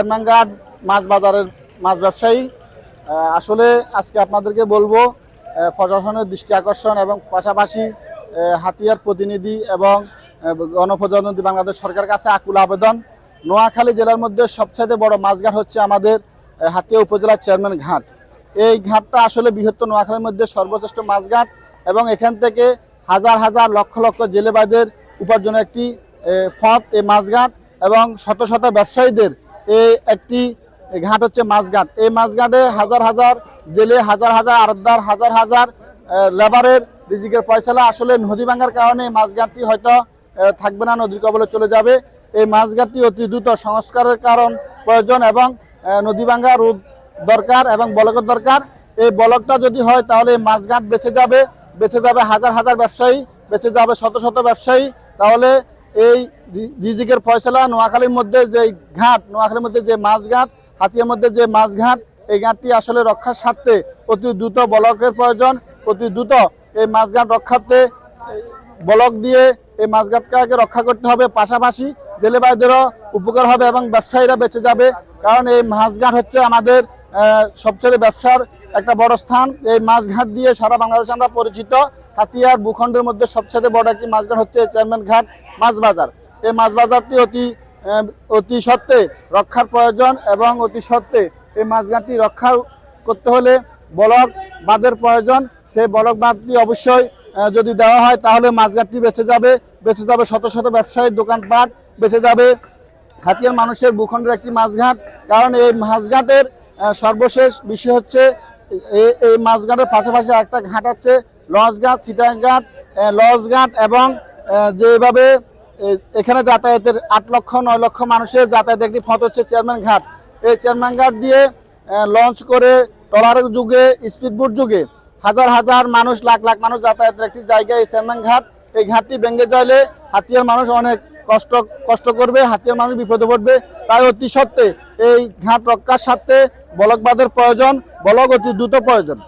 চেয়ারম্যানঘাট মাছ বাজারের মাছ ব্যবসায়ী আসলে আজকে আপনাদেরকে বলবো প্রশাসনের দৃষ্টি আকর্ষণ এবং পাশাপাশি হাতিয়ার প্রতিনিধি এবং গণপ্রজাতন্ত্রী বাংলাদেশ সরকারের কাছে আকুল আবেদন। নোয়াখালী জেলার মধ্যে সবচেয়ে বড় মাছঘাট হচ্ছে আমাদের হাতিয়া উপজেলার চেয়ারম্যান ঘাট। এই ঘাটটা আসলে বৃহত্তর নোয়াখালীর মধ্যে সর্বশ্রেষ্ঠ মাছঘাট এবং এখান থেকে হাজার হাজার লক্ষ লক্ষ জেলেবাইদের উপার্জনের একটি পথ এই মাছঘাট এবং শত শত ব্যবসায়ীদের এই একটি ঘাট হচ্ছে মাছঘাট। এই মাছঘাটে হাজার হাজার জেলে, হাজার হাজার আড়তদার, হাজার হাজার লেবারের রিজিকের পয়সালা। আসলে নদী ভাঙার কারণে এই মাছঘাটটি হয়তো থাকবে না, নদীর কবলে চলে যাবে। এই মাছঘাটটি অতি দ্রুত সংস্কারের কারণ প্রয়োজন এবং নদী ভাঙা রোধ দরকার এবং বলকের দরকার। এই বলকটা যদি হয় তাহলে এই মাছঘাট বেঁচে যাবে হাজার হাজার ব্যবসায়ী, বেঁচে যাবে শত শত ব্যবসায়ী। তাহলে এই রিজিকের ফয়সালা নোয়াখালীর মধ্যে যে ঘাট, নোয়াখালীর মধ্যে যে মাছঘাট, হাতিয়ার মধ্যে যে মাছঘাট, এই ঘাটটি আসলে রক্ষার স্বার্থে অতি দ্রুত বলকের প্রয়োজন। অতি দ্রুত এই মাছঘাট রক্ষার্থে বলক দিয়ে এই মাছঘাটটাকে রক্ষা করতে হবে। পাশাপাশি জেলেবাইদেরও উপকার হবে এবং ব্যবসায়ীরা বেঁচে যাবে। কারণ এই মাছঘাট হচ্ছে আমাদের সবচেয়ে ব্যবসার একটা বড় স্থান। এই মাছঘাট দিয়ে সারা বাংলাদেশে আমরা পরিচিত। হাতিয়ার ভূখণ্ডের মধ্যে সবচেয়ে বড় একটি মাছঘাট হচ্ছে চেয়ারম্যান ঘাট মাছ বাজার। এই মাছ বাজারটি অতি সত্ত্বে রক্ষার প্রয়োজন এবং অতি সত্ত্বে এই মাছঘাটটি রক্ষা করতে হলে বলক বাঁধের প্রয়োজন। সেই বলক বাঁধটি অবশ্যই যদি দেওয়া হয় তাহলে মাছঘাটটি বেঁচে যাবে শত শত ব্যবসায়ীর দোকানপাট, বেঁচে যাবে হাতিয়ার মানুষের ভূখণ্ডের একটি মাছঘাট। কারণ এই মাছঘাটের সর্বশেষ বিষয় হচ্ছে এই মাছঘাটের পাশাপাশি একটা ঘাট আছে লঞ্চঘাট, চিটাঘাট, লঞ্চঘাট এবং যেভাবে এখানে যাতায়াতের 8 লক্ষ 9 লক্ষ মানুষের যাতায়াতের একটি পথ হচ্ছে চেয়ারম্যান ঘাট। এই চেয়ারম্যান ঘাট দিয়ে লঞ্চ করে ট্রলারের যুগে, স্পিডবোট যুগে হাজার হাজার মানুষ, লাখ লাখ মানুষ যাতায়াতের একটি জায়গা এই চেয়ারম্যান ঘাট। এই ঘাটটি ভেঙে যাইলে হাতিয়ার মানুষ অনেক কষ্ট করবে, হাতিয়ার মানুষ বিপদে পড়বে। তাই অতি সত্ত্বে এই ঘাট রক্ষার স্বার্থে বলক বাঁধের প্রয়োজন, বলক অতি দ্রুত প্রয়োজন।